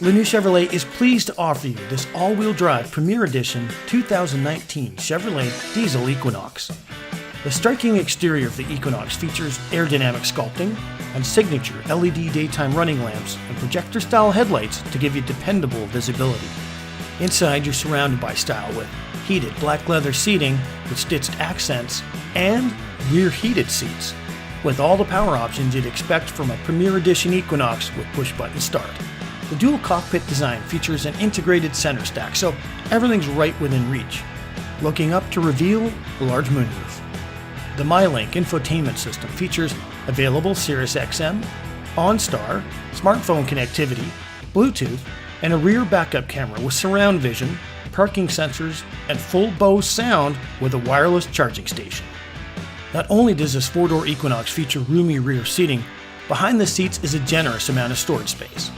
Lanoue Chevrolet is pleased to offer you this all-wheel drive Premier Edition 2019 Chevrolet Diesel Equinox. The striking exterior of the Equinox features aerodynamic sculpting and signature LED daytime running lamps and projector-style headlights to give you dependable visibility. Inside, you're surrounded by style with heated black leather seating with stitched accents and rear heated seats, with all the power options you'd expect from a Premier Edition Equinox with push-button start. The dual cockpit design features an integrated center stack, so everything's right within reach. Looking up to reveal the large moonroof. The MyLink infotainment system features available SiriusXM, OnStar, smartphone connectivity, Bluetooth, and a rear backup camera with surround vision, parking sensors, and full Bose sound with a wireless charging station. Not only does this four-door Equinox feature roomy rear seating, behind the seats is a generous amount of storage space.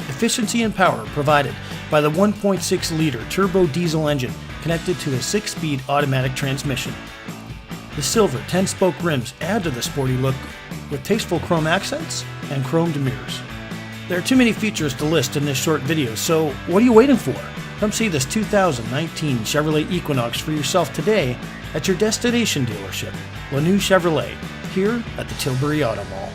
Efficiency and power provided by the 1.6-liter turbo diesel engine connected to a 6-speed automatic transmission. The silver 10-spoke rims add to the sporty look with tasteful chrome accents and chromed mirrors. There are too many features to list in this short video, so what are you waiting for? Come see this 2019 Chevrolet Equinox for yourself today at your destination dealership, Lanoue Chevrolet, here at the Tilbury Auto Mall.